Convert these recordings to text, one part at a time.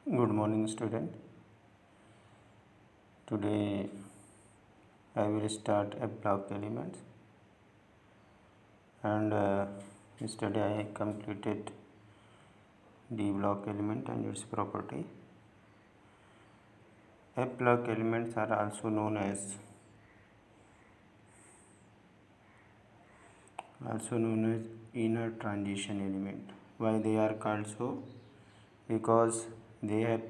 Good morning, student. Today I will start a block elements, and yesterday I completed the block element and its property. F block elements are also known as inner transition element. Why they are called so? Because they have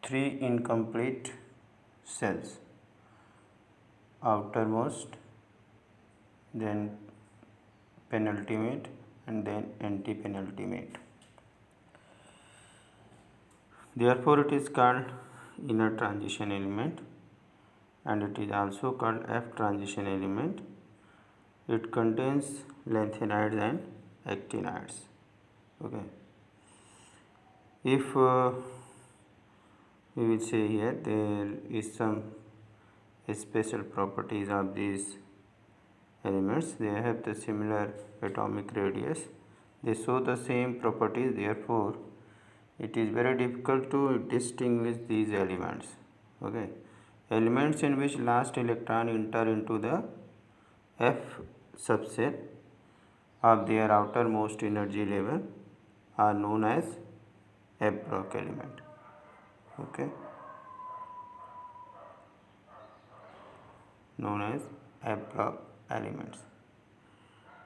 three incomplete cells: outermost, then penultimate, and then antepenultimate. Therefore, it is called inner transition element, and it is also called F transition element. It contains lanthanides and actinides. Okay. If we will say here there is some special properties of these elements. They have the similar atomic radius. They show the same properties. Therefore, it is very difficult to distinguish these elements. Okay. Elements in which last electron enter into the F subset of their outermost energy level are known as F block element. Okay. Known as F block elements.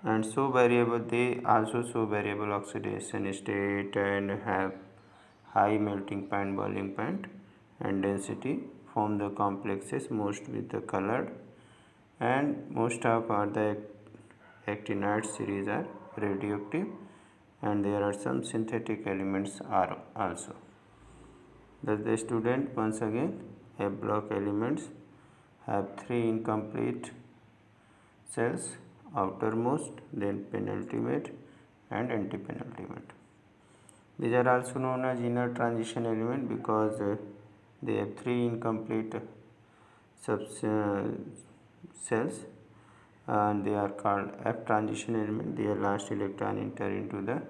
And so variable, they also show variable oxidation state and have high melting point, boiling point and density, form the complexes most with the colored, and most of the actinide series are radioactive, and there are some synthetic elements are also. Thus the student, once again, F block elements have three incomplete cells: outermost, then penultimate and antepenultimate. These are also known as inner transition element because they have three incomplete cells, and they are called F transition element. Their last electron enter into the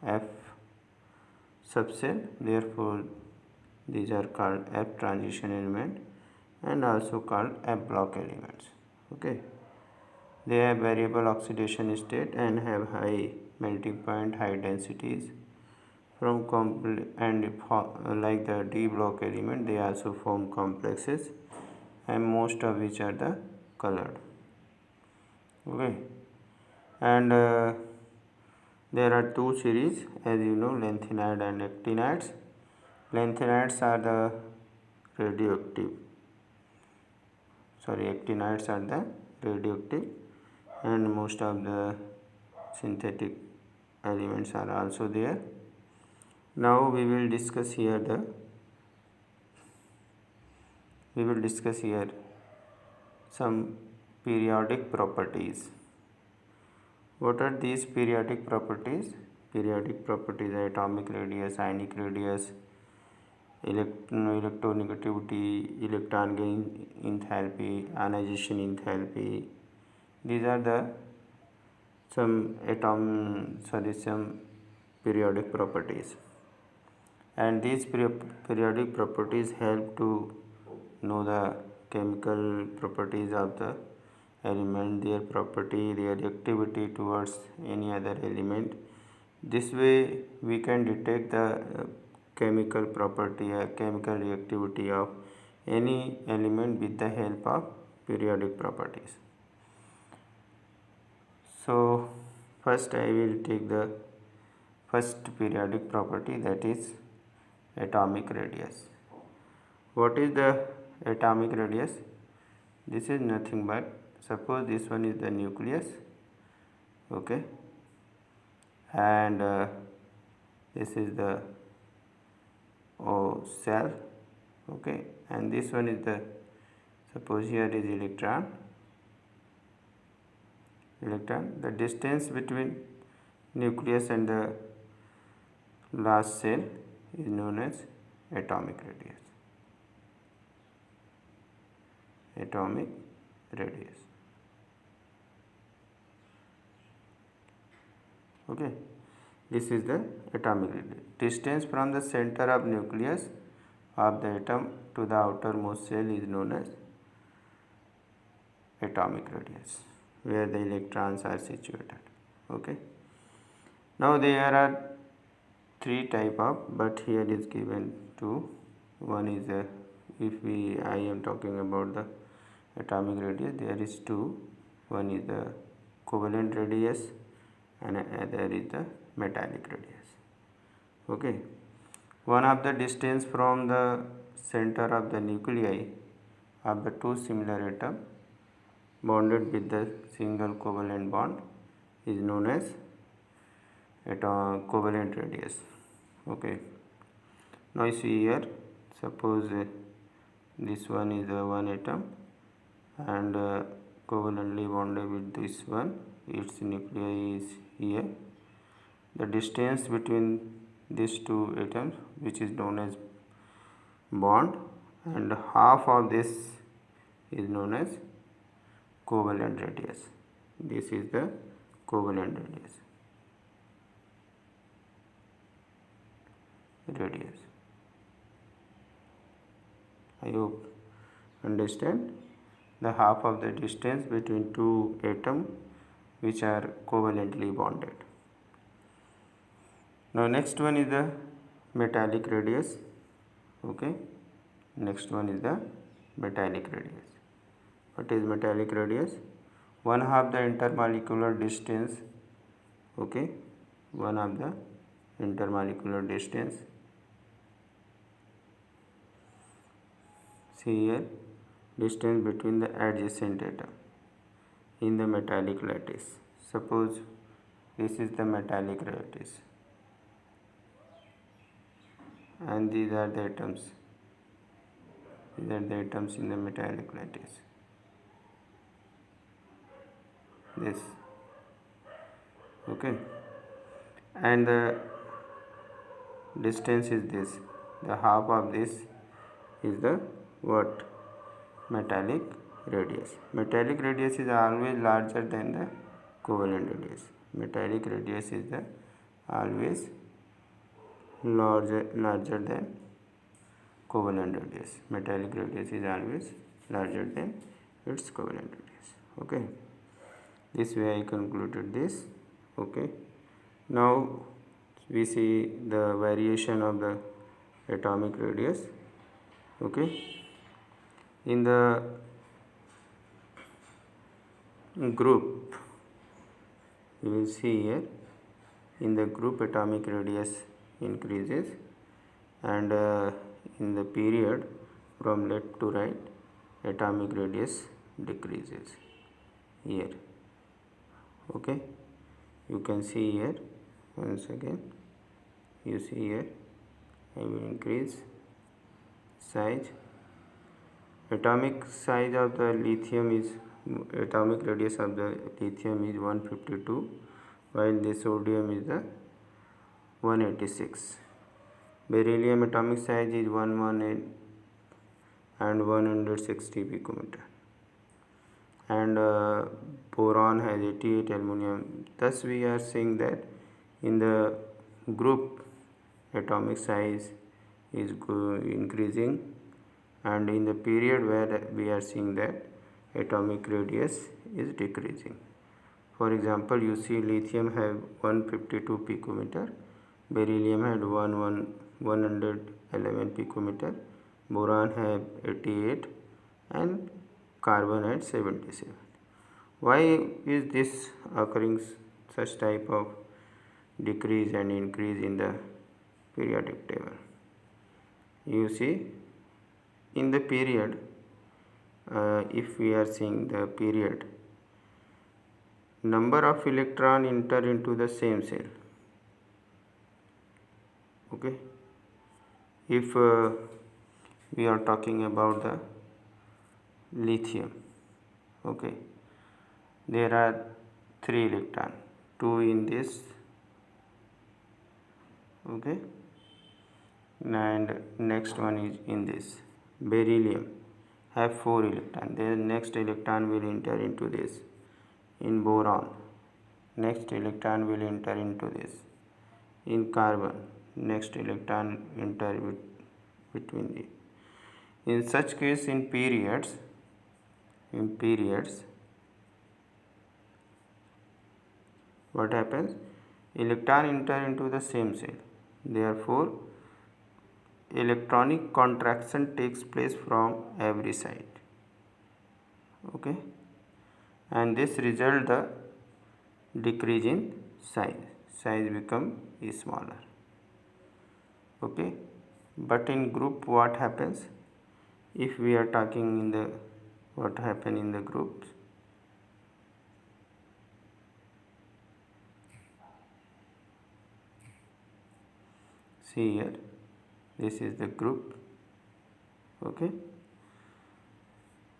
F subcell. Therefore, these are called F transition element and also called F block elements. Okay. They have variable oxidation state and have high melting point, high densities. Like the D block element, they also form complexes, and most of which are the colored. Okay. And there are two series, as you know, lanthanide and actinides. Lanthanides are the radioactive. Actinides are the radioactive, and most of the synthetic elements are also there. Now we will discuss here some periodic properties. What are these periodic properties? Periodic properties are atomic radius, ionic radius, electronegativity, electron gain enthalpy, ionization enthalpy. These are some periodic properties, and these periodic properties help to know the chemical properties of the element, their property, their activity towards any other element. This way we can detect the chemical property or chemical reactivity of any element with the help of periodic properties. So first I will take the first periodic property, that is atomic radius. What is the atomic radius? This is nothing but, suppose this one is the nucleus, okay, and this is the cell, okay, and this one is the, suppose here is electron. The distance between nucleus and the last cell is known as atomic radius. Atomic radius. Okay, this is the atomic distance from the center of nucleus of the atom to the outermost shell is known as atomic radius, where the electrons are situated. Okay. Now there are three type of, but here is given two. One is I am talking about the atomic radius, there is two. One is the covalent radius and other is the metallic radius. Okay. One of the distance from the center of the nuclei of the two similar atoms bonded with the single covalent bond is known as covalent radius. Okay. Now you see here, suppose this one is one atom and covalently bonded with this one, its nuclei is here. The distance between these two atoms, which is known as bond, and half of this is known as covalent radius. This is the covalent radius. I hope understand the half of the distance between two atoms which are covalently bonded. Now next one is the metallic radius. Okay, next one is the metallic radius. What is metallic radius? One half the intermolecular distance. Okay, one of the intermolecular distance. See here, distance between the adjacent atom in the metallic lattice. Suppose this is the metallic lattice and these are the atoms. These are the atoms in the metallic lattice. This. Okay. And the distance is this. The half of this is the what? Metallic radius. Metallic radius is always larger than the covalent radius. Metallic radius is the always larger than covalent radius. Metallic radius is always larger than its covalent radius. Okay. This way I concluded this. Okay. Now we see the variation of the atomic radius. Okay. In the group, you will see here, in the group atomic radius increases, and in the period from left to right atomic radius decreases here. Okay, you can see here once again, you see here I will increase size. Atomic size of the lithium is, atomic radius of the lithium is 152, while the sodium is the 186. Beryllium atomic size is 118 and 160 picometer, and boron has 88, aluminum. Thus we are saying that in the group atomic size is increasing, and in the period where we are seeing that atomic radius is decreasing. For example, you see lithium have 152 picometer, beryllium had 111 picometer, boron have 88, and carbon at 77. Why is this occurring, such type of decrease and increase in the periodic table? You see, in the period, if we are seeing the period, number of electron enter into the same cell. Okay, if we are talking about the lithium, okay, there are 3 electron, 2 in this, okay, and next one is in this. Beryllium have 4 electron, then next electron will enter into this. In boron, next electron will enter into this. In carbon, next electron enter between the. In such case, in periods, what happens? Electron enter into the same cell. Therefore, electronic contraction takes place from every side. Okay, and this result the decrease in size become smaller. Okay, but in group what happens? If we are talking in the what happen in the groups, see here, this is the group. Okay,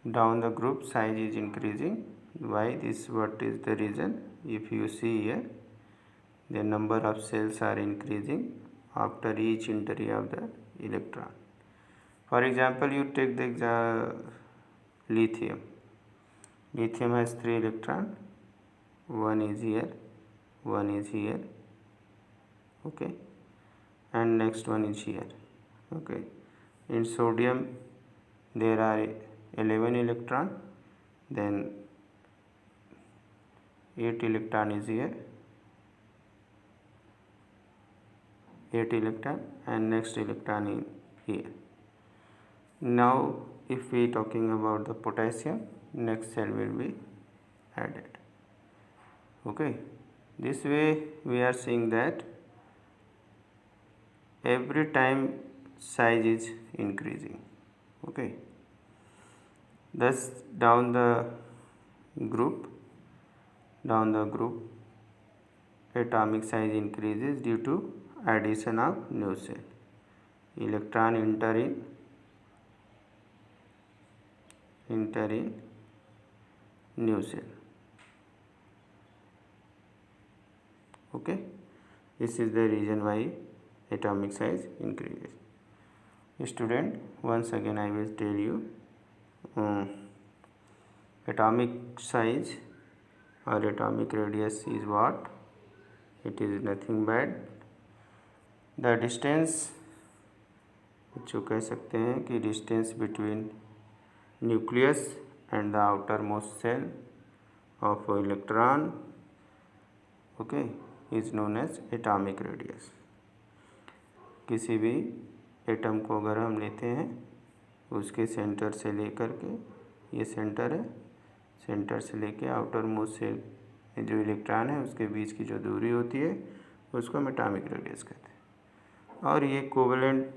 down the group size is increasing. Why? This what is the reason? If you see here, the number of cells are increasing after each entry of the electron. For example, you take the lithium. Lithium has 3 electrons. One is here, one is here. Okay, and next one is here. Okay, in sodium there are 11 electrons, then 8 electron is here, 8 electron, and next electron in here. Now if we talking about the potassium, next cell will be added. Okay, this way we are seeing that every time size is increasing. Okay, thus down the group atomic size increases due to addition of new cell. Electron enter in new cell. Okay, this is the reason why atomic size increases. Student, once again I will tell you, atomic size or atomic radius is what? It is nothing but the distance, जो कह सकते हैं कि distance between nucleus and the outermost cell of electron, okay, is known as atomic radius. किसी भी atom को अगर हम लेते हैं, उसके सेंटर से लेकर के, ये सेंटर है, सेंटर से लेके आउटर मोस्ट सेल में जो इलेक्ट्रॉन है उसके बीच की जो दूरी होती है उसको हम एटॉमिक रेडियस कहते हैं. और ये कोवेलेंट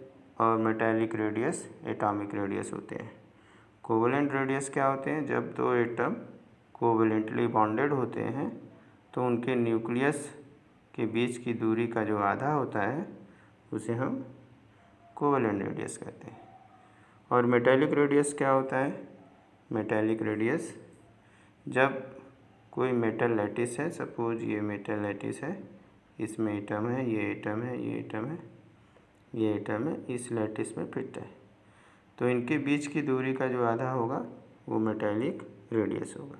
और मेटालिक रेडियस एटॉमिक रेडियस होते हैं. कोवेलेंट रेडियस क्या होते हैं? जब दो एटम कोवेलेंटली बॉन्डेड होते हैं तो उनके न्यूक्लियस के बीच की दूरी का जो आधा होता है उसे हम कोवेलेंट रेडियस कहते हैं. और मेटालिक रेडियस क्या होता है? मेटालिक रेडियस जब कोई मेटल लैटिस है, सपोज ये मेटल लैटिस है, इसमें एटम है, ये एटम है, ये एटम है, ये एटम है, इस लैटिस में फिट है, तो इनके बीच की दूरी का जो आधा होगा वो मेटालिक रेडियस होगा.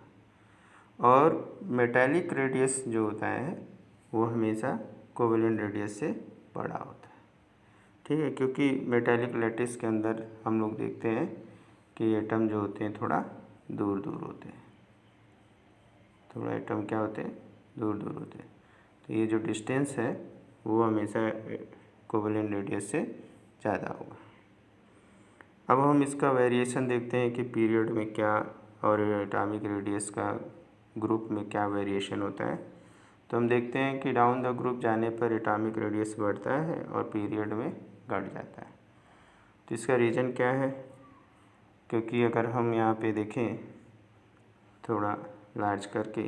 और मेटालिक रेडियस जो होता है वो हमेशा कोवेलेंट रेडियस से बड़ा होता है. ठीक है, क्योंकि मेटालिक लैटिस के अंदर हम लोग देखते हैं कि एटम जो होते हैं थोड़ा दूर दूर होते हैं, थोड़ा एटम क्या होते हैं, दूर दूर होते हैं. तो ये जो डिस्टेंस है वो हमेशा कोवेलेंट रेडियस से ज़्यादा होगा. अब हम इसका वेरिएशन देखते हैं कि पीरियड में क्या और एटॉमिक रेडियस का ग्रुप में क्या वेरिएशन होता है. तो हम देखते हैं कि डाउन द ग्रुप जाने पर एटॉमिक रेडियस बढ़ता है और पीरियड में घट जाता है. तो इसका रीज़न क्या है? क्योंकि अगर हम यहाँ पे देखें थोड़ा लार्ज करके,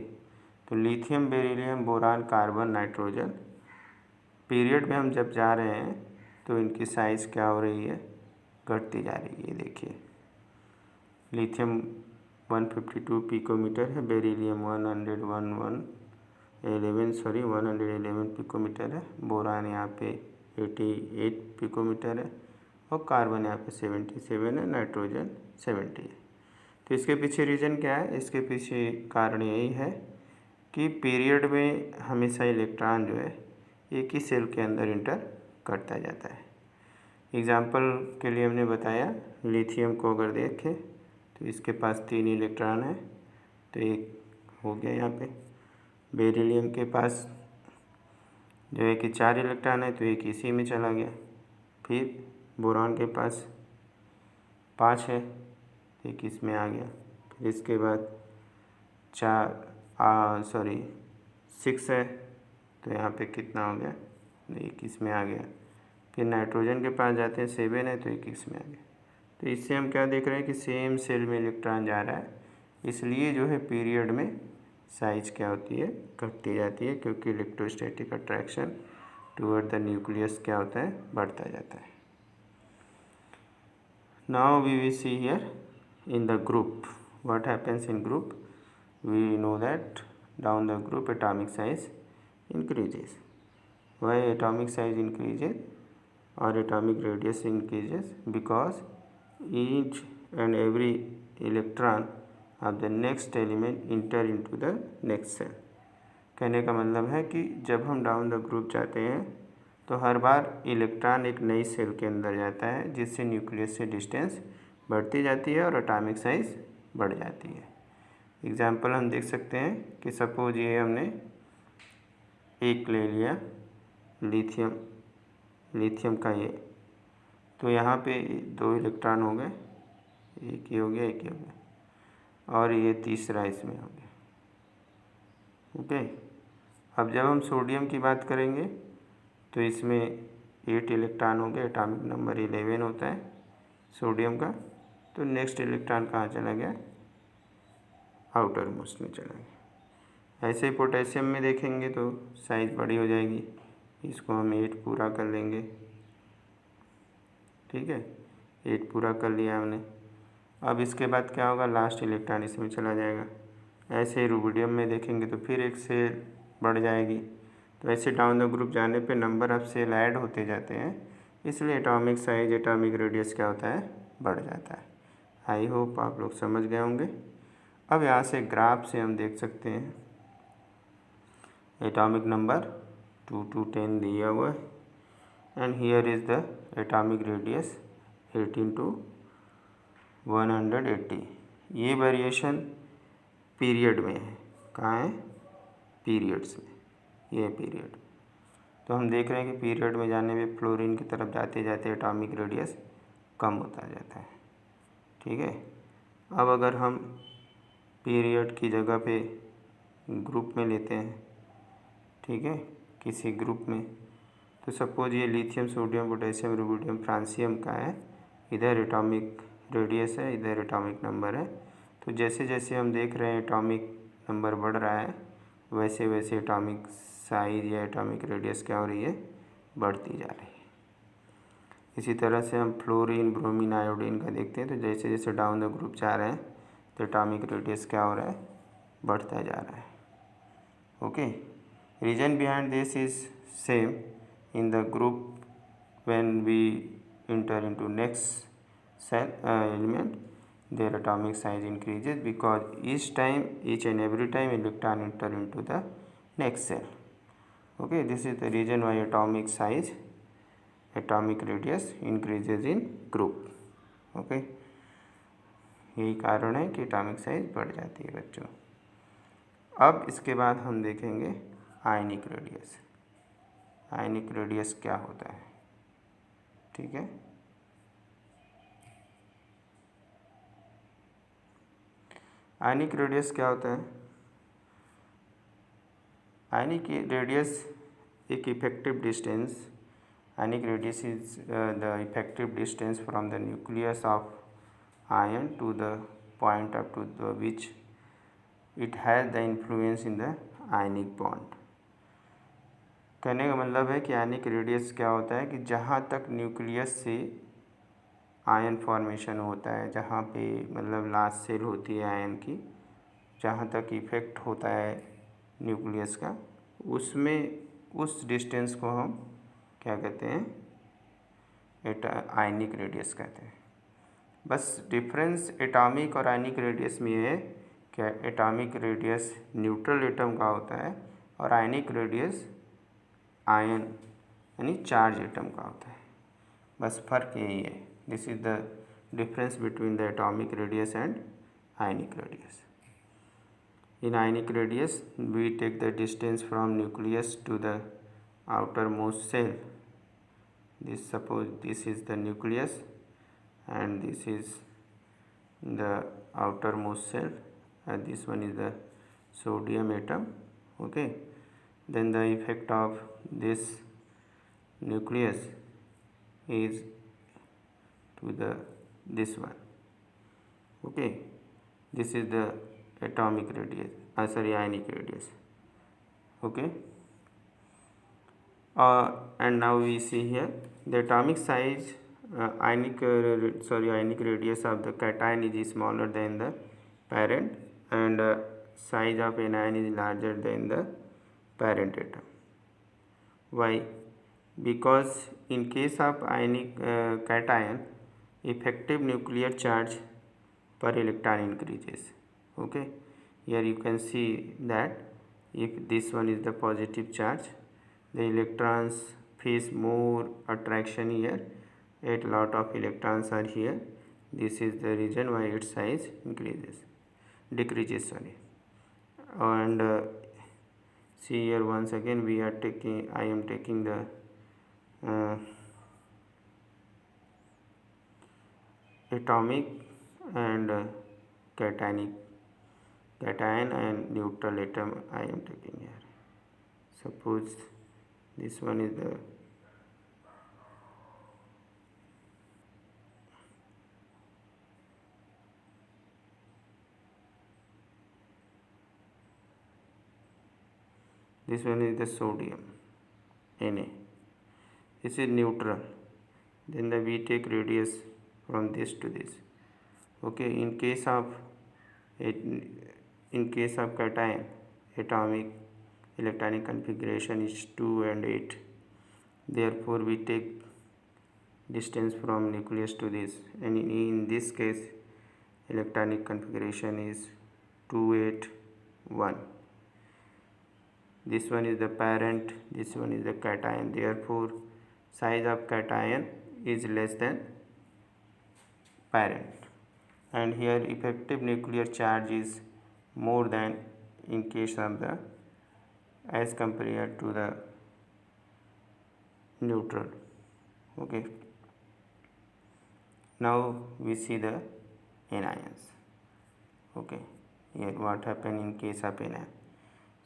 तो lithium, beryllium, boron, carbon, nitrogen, period में हम जब जा रहे हैं तो इनकी साइज़ क्या हो रही है? घटती जा रही है. देखिए, लिथियम 152 पिकोमीटर है, बेरिलियम 111 पिकोमीटर है, बोरान यहाँ पे 88 पिकोमीटर है और कार्बन यहाँ पे 77 है, नाइट्रोजन 70 है. तो इसके पीछे रीज़न क्या है? इसके पीछे कारण यही है कि पीरियड में हमेशा इलेक्ट्रॉन जो है एक ही सेल के अंदर इंटर घटता जाता है। एग्जाम्पल के लिए हमने बताया, लिथियम को अगर देखें तो इसके पास 3 इलेक्ट्रॉन है, तो एक हो गया यहाँ पे। बेरिलियम के पास जो है कि 4 इलेक्ट्रॉन है, तो एक इसी में चला गया। फिर बोरॉन के पास 5 है, तो एक इसमें आ गया। फिर इसके बाद 6 है, तो यहाँ पे कितना हो गया, एक इसमें आ गया। फिर नाइट्रोजन के पास जाते हैं, 7 है, तो एक इसमें आ गया। तो इससे हम क्या देख रहे हैं कि सेम सेल में इलेक्ट्रॉन जा रहा है, इसलिए जो है पीरियड में साइज क्या होती है, घटती जाती है, क्योंकि electrostatic attraction toward the nucleus क्या होता है, बढ़ता जाता है। Now we will see here in the group what happens in group. We know that down the group atomic size increases. Why atomic size increases or atomic radius increases? Because each and every electron of the next element enter into the next cell. कहने का मतलब है कि जब हम down the group जाते हैं तो हर बार इलेक्ट्रॉन एक नई सेल के अंदर जाता है, जिससे न्यूक्लियस से डिस्टेंस बढ़ती जाती है और एटॉमिक साइज़ बढ़ जाती है। एग्जाम्पल हम देख सकते हैं कि सपोज ये हमने एक ले लिया लिथियम का ये, तो यहाँ पे 2 इलेक्ट्रॉन हो गए, एक ये हो गया, एक ये हो गया, और ये तीसरा इसमें हो गया। ओके, अब जब हम सोडियम की बात करेंगे तो इसमें 8 इलेक्ट्रॉन हो गए, एटॉमिक नंबर 11 होता है सोडियम का। तो नेक्स्ट इलेक्ट्रॉन कहाँ चला गया, आउटर मोस्ट में चला गया। ऐसे ही पोटेशियम में देखेंगे तो साइज़ बड़ी हो जाएगी, इसको हम 8 पूरा कर लेंगे। ठीक है, 8 पूरा कर लिया हमने। अब इसके बाद क्या होगा, लास्ट इलेक्ट्रॉन इसमें चला जाएगा। ऐसे ही रुबिडियम में देखेंगे तो फिर एक सेल बढ़ जाएगी। तो ऐसे डाउन द ग्रुप जाने पे नंबर ऑफ सेल ऐड होते जाते हैं, इसलिए एटॉमिक साइज एटॉमिक रेडियस क्या होता है, बढ़ जाता है। आई होप आप लोग समझ गए होंगे। अब यहाँ से ग्राफ से हम देख सकते हैं एटॉमिक नंबर 2 to 10 दिया हुआ है, and here is the atomic radius 18 to 180। ये वेरिएशन पीरियड में है, कहाँ है, पीरियड्स में, ये पीरियड। तो हम देख रहे हैं कि पीरियड में जाने में फ्लोरीन की तरफ जाते जाते एटॉमिक रेडियस कम होता जाता है। ठीक है, अब अगर हम पीरियड की जगह पे ग्रुप में लेते हैं, ठीक है, किसी ग्रुप में, तो सपोज ये lithium sodium potassium rubidium francium का है, इधर एटॉमिक रेडियस है, इधर एटॉमिक नंबर है। तो जैसे जैसे हम देख रहे हैं एटॉमिक नंबर बढ़ रहा है, वैसे वैसे एटॉमिक साइज या एटॉमिक रेडियस क्या हो रही है, बढ़ती जा रही है। इसी तरह से हम फ्लोरीन ब्रोमीन आयोडीन का देखते हैं, तो जैसे जैसे डाउन द ग्रुप जा रहे हैं तो एटॉमिक रेडियस क्या हो रहा है, बढ़ता जा रहा है। Okay, reason behind this is same in the group when we enter into next cell element, their atomic size increases because each and every time electron enter into the next cell. Okay, this is the reason why atomic size atomic radius increases in group. Okay, यही कारण है कि atomic size बढ़ जाती है बच्चों। अब इसके बाद हम देखेंगे आयनिक रेडियस। आयनिक रेडियस क्या होता है, ठीक है। आयनिक रेडियस क्या होता है, आयनिक रेडियस एक effective distance, ionic radius is the effective distance from the nucleus of ion to the point up to the which it has the influence in the ionic bond. कहने का मतलब है कि ionic radius क्या होता है कि जहाँ तक न्यूक्लियस से आयन फॉर्मेशन होता है, जहाँ पे मतलब लास्ट सेल होती है आयन की, जहाँ तक इफ़ेक्ट होता है न्यूक्लियस का, उसमें उस डिस्टेंस को हम क्या कहते हैं, आयनिक रेडियस कहते हैं। बस डिफरेंस एटॉमिक और आयनिक रेडियस में ये है कि एटॉमिक रेडियस न्यूट्रल एटम का होता है और आयनिक रेडियस आयन यानी चार्ज एटम का होता है, बस फ़र्क यही है। This is the difference between the atomic radius and ionic radius. In ionic radius, we take the distance from nucleus to the outermost cell. Suppose this is the nucleus and this is the outermost cell, and this one is the sodium atom. Okay, then the effect of this nucleus is to the this one. Okay, this is the atomic radius, ionic radius. Okay, and now we see here the atomic size, ionic radius of the cation is smaller than the parent, and size of anion is larger than the parent atom. Why? Because in case of ionic cation, effective nuclear charge per electron increases. Okay, here you can see that if this one is the positive charge, the electrons face more attraction here, a lot of electrons are here. This is the reason why its size decreases, and see here once again I am taking the atomic and cation and neutral atom I am taking here. Suppose this one is the sodium Na. This is neutral. Then we take radius from this to this. Okay, in case of cation, atomic electronic configuration is 2 and 8. Therefore we take distance from nucleus to this, and in this case electronic configuration is 2 8 1. This one is the parent, this one is the cation. Therefore size of cation is less than parent, and here effective nuclear charge is more than in case of the as compared to the neutral. Okay, now we see the anions. Okay, here what happen in case of anion.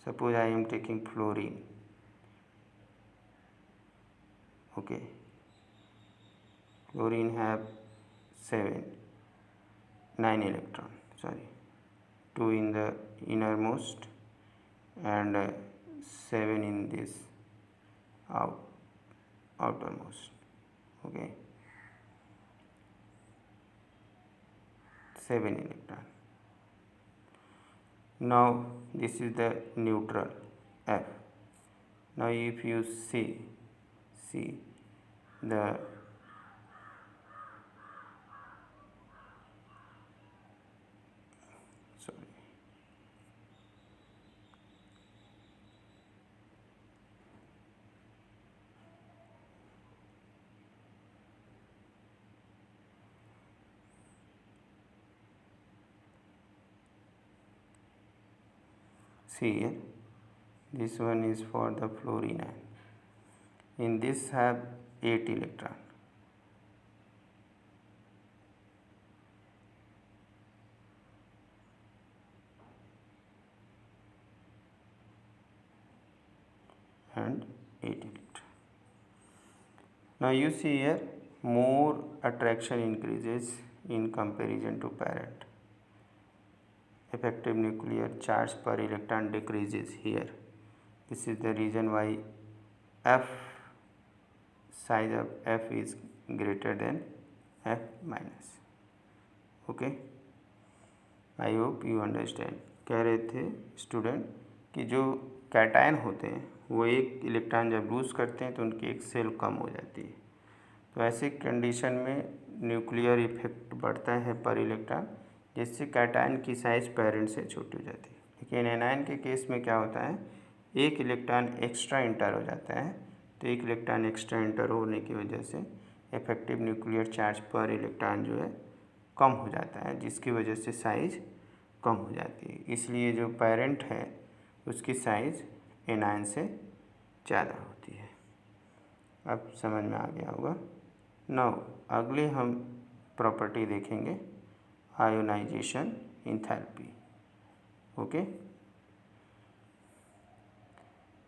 Suppose I am taking fluorine. Okay, fluorine have 9 electron, 2 in the innermost and 7 in this outermost. Okay, 7 electron. Now this is the neutral F. Now if you see the see here, this one is for the fluorine ion. In this have 8 electron. And 8 electron. Now you see here more attraction increases in comparison to parent. Effective nuclear charge per electron decreases here. This is the reason why size of F is greater than F minus. Okay, I hope you understand. कह रहे थे student कि जो cation होते हैं वो एक electron जब लूज़ करते हैं तो उनकी एक सेल कम हो जाती है, तो ऐसी कंडीशन में न्यूक्लियर इफेक्ट बढ़ता है पर इलेक्ट्रॉन, जिससे कैटायन की साइज पेरेंट से छोटी हो जाती है। लेकिन एनायन के केस में क्या होता है, एक इलेक्ट्रॉन एक्स्ट्रा इंटर हो जाता है तो एक इलेक्ट्रॉन एक्स्ट्रा एंटर होने की वजह से इफेक्टिव न्यूक्लियर चार्ज पर इलेक्ट्रॉन जो है कम हो जाता है, जिसकी वजह से साइज़ कम हो जाती है। इसलिए जो पेरेंट है उसकी साइज़ एनायन से ज़्यादा होती है। अब समझ में आ गया होगा। नाउ अगले हम प्रॉपर्टी देखेंगे ionization enthalpy. Okay,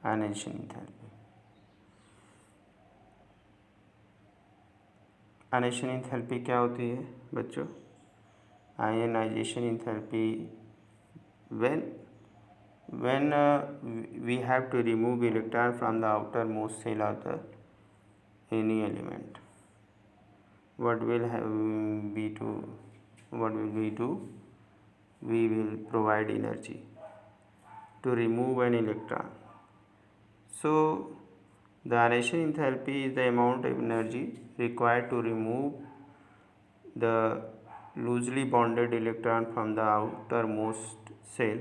ionization enthalpy. Ionization enthalpy क्या होती है बच्चों? Ionization enthalpy when we have to remove electron from the outermost shell of the any element, what will we do? We will provide energy to remove an electron. So the ionization enthalpy is the amount of energy required to remove the loosely bonded electron from the outermost shell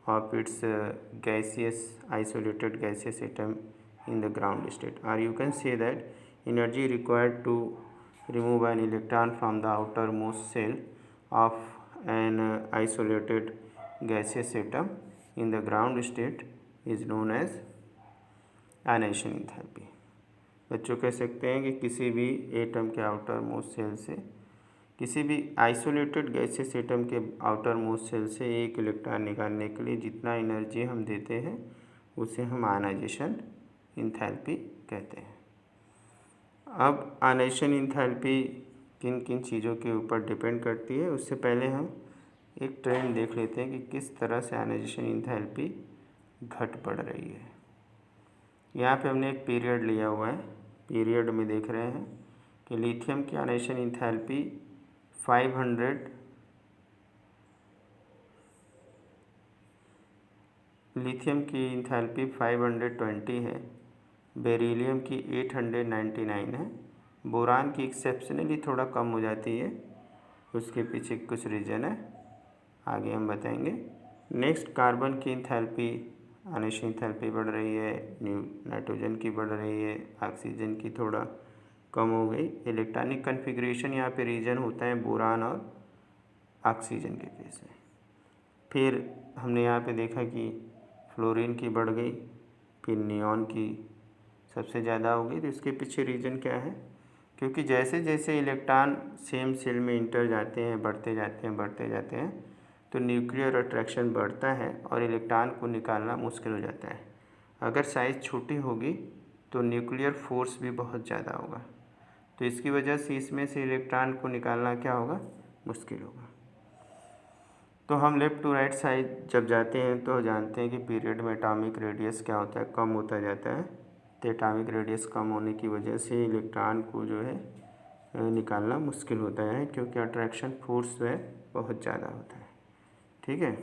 of its isolated gaseous atom in the ground state. Or you can say that energy required to remove an electron from the outermost shell of an isolated gaseous atom in the ground state is known as ionization enthalpy. बच्चों कह सकते हैं कि किसी भी atom के outer most shell से, किसी भी आइसोलेटेड गैसियस एटम के आउटर मोस्ट सेल से एक इलेक्ट्रॉन निकालने के लिए जितना एनर्जी हम देते हैं उसे हम आयोनाइजेशन इंथैल्पी कहते हैं। अब आयोनाइजेशन इंथैल्पी किन किन चीज़ों के ऊपर डिपेंड करती है, उससे पहले हम एक ट्रेंड देख लेते हैं कि किस तरह से आयोनाइजेशन इंथैल्पी घट बढ़ रही है। यहाँ पे हमने एक पीरियड लिया हुआ है। पीरियड में देख रहे हैं कि लिथियम की आयोनाइजेशन इंथैल्पी 500 लिथियम की इंथैल्पी 520 है, बेरिलियम की 899 है, बोरान की एक्सेप्शनली थोड़ा कम हो जाती है, उसके पीछे कुछ रीज़न है, आगे हम बताएंगे। नेक्स्ट कार्बन की इंथैल्पी आयोनाइजेशन इंथैल्पी बढ़ रही है, नाइट्रोजन की बढ़ रही है, ऑक्सीजन की थोड़ा कम हो गई। इलेक्ट्रॉनिक कन्फिग्रेशन यहाँ पे रीजन होता है बोरान और ऑक्सीजन के केस में। फिर हमने यहाँ पे देखा कि फ्लोरीन की बढ़ गई, फिर नियॉन की सबसे ज़्यादा हो गई। तो इसके पीछे रीज़न क्या है? क्योंकि जैसे जैसे इलेक्ट्रॉन सेम सेल में इंटर जाते हैं, बढ़ते जाते हैं तो न्यूक्लियर अट्रैक्शन बढ़ता है और इलेक्ट्रॉन को निकालना मुश्किल हो जाता है। अगर साइज़ छोटी होगी तो न्यूक्लियर फोर्स भी बहुत ज़्यादा होगा, तो इसकी वजह से इसमें से इलेक्ट्रॉन को निकालना क्या होगा? मुश्किल होगा। तो हम लेफ़्ट टू राइट साइड जब जाते हैं तो जानते हैं कि पीरियड में एटॉमिक रेडियस क्या होता है? कम होता जाता है। तो एटॉमिक रेडियस कम होने की वजह से इलेक्ट्रॉन को जो है निकालना मुश्किल होता है, क्योंकि अट्रैक्शन फोर्स जो है बहुत ज़्यादा होता है। ठीक है।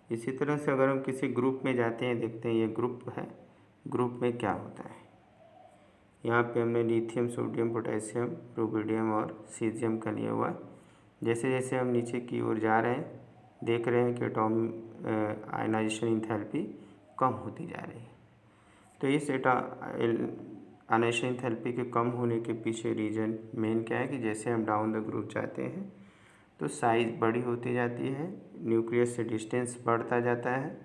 इसी तरह से अगर हम किसी ग्रुप में जाते हैं, देखते हैं ये ग्रुप है, ग्रुप में क्या होता है। यहाँ पे हमने लिथियम, सोडियम, पोटेशियम, रुबिडियम और सीजियम का लिया हुआ। जैसे जैसे हम नीचे की ओर जा रहे हैं देख रहे हैं कि आयोनाइजेशन इंथैल्पी कम होती जा रही है। तो इस आयोनाइजेशन इंथैल्पी के कम होने के पीछे रीज़न मेन क्या है कि जैसे हम डाउन द ग्रुप जाते हैं तो साइज़ बड़ी होती जाती है, न्यूक्लियस से डिस्टेंस बढ़ता जाता है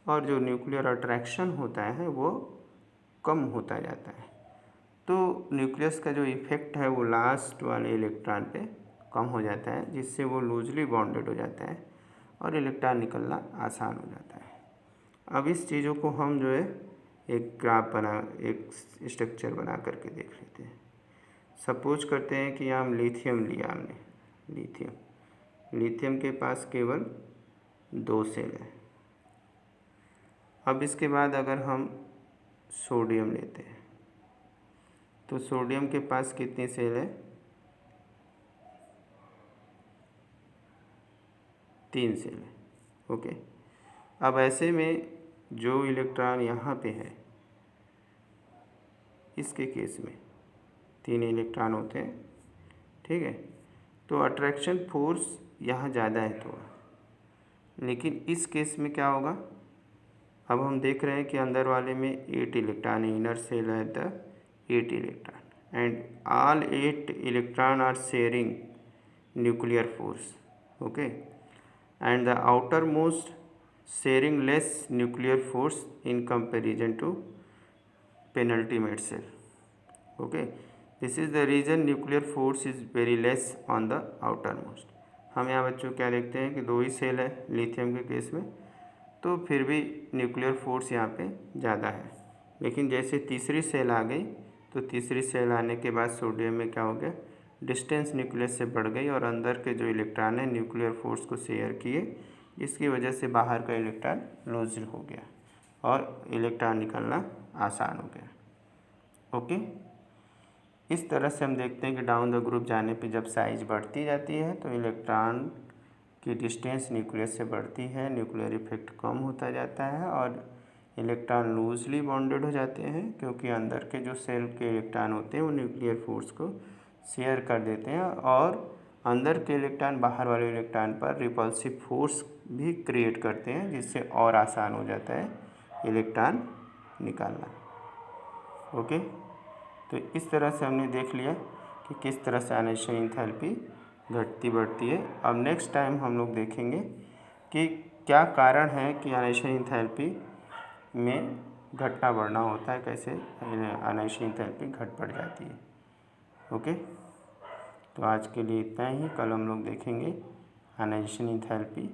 और जो न्यूक्लियर अट्रैक्शन होता है वो कम होता जाता है। तो न्यूक्लियस का जो इफ़ेक्ट है वो लास्ट वाले इलेक्ट्रॉन पे कम हो जाता है, जिससे वो लूजली बॉन्डेड हो जाता है और इलेक्ट्रॉन निकलना आसान हो जाता है। अब इस चीज़ों को हम जो है एक ग्राफ एक स्ट्रक्चर बना करके देख लेते हैं। सपोज करते हैं कि हम लिथियम लिया हमने, लिथियम के पास केवल 2 सेल है। अब इसके बाद अगर हम सोडियम लेते हैं तो सोडियम के पास कितनी सेल है? 3 सेल है। ओके। अब ऐसे में जो इलेक्ट्रॉन यहाँ पे है, इसके केस में 3 इलेक्ट्रॉन होते हैं। ठीक है। तो अट्रैक्शन फोर्स यहाँ ज़्यादा है थोड़ा, लेकिन इस केस में क्या होगा? अब हम देख रहे हैं कि अंदर वाले में 8 इलेक्ट्रॉन, इनर सेल है the 8 electron and all 8 electron are sharing nuclear force, okay, and the outermost sharing less nuclear force in comparison to penultimate cell, okay. This is the reason nuclear force is very less on the outermost. हम यहाँ बच्चों क्या देखते हैं कि 2 ही cell है lithium के case में, तो फिर भी न्यूक्लियर फोर्स यहाँ पे ज़्यादा है। लेकिन जैसे तीसरी सेल आ गई तो तीसरी सेल आने के बाद सोडियम में क्या हो गया, डिस्टेंस न्यूक्लियस से बढ़ गई और अंदर के जो इलेक्ट्रॉन है न्यूक्लियर फोर्स को शेयर किए, जिसकी वजह से बाहर का इलेक्ट्रॉन लूज हो गया और इलेक्ट्रॉन निकलना आसान हो गया। ओके, इस तरह से हम देखते हैं कि डाउन द ग्रुप जाने पे जब साइज बढ़ती जाती है तो इलेक्ट्रॉन की डिस्टेंस न्यूक्लियस से बढ़ती है, न्यूक्लियर इफेक्ट कम होता जाता है और इलेक्ट्रॉन लूजली बॉन्डेड हो जाते हैं, क्योंकि अंदर के जो सेल के इलेक्ट्रॉन होते हैं वो न्यूक्लियर फोर्स को शेयर कर देते हैं और अंदर के इलेक्ट्रॉन बाहर वाले इलेक्ट्रॉन पर रिपल्सिव फोर्स भी क्रिएट करते हैं, जिससे और आसान हो जाता है इलेक्ट्रॉन निकालना। ओके, तो इस तरह से हमने देख लिया कि किस तरह से आयनाइजेशन एंथैल्पी घटती बढ़ती है। अब नेक्स्ट टाइम हम लोग देखेंगे कि क्या कारण है कि आयनाइजेशन एंथैल्पी में घटना बढ़ना होता है, कैसे आयनाइजेशन एंथैल्पी घट बढ़ जाती है। ओके, तो आज के लिए इतना ही। कल हम लोग देखेंगे आयनाइजेशन एंथैल्पी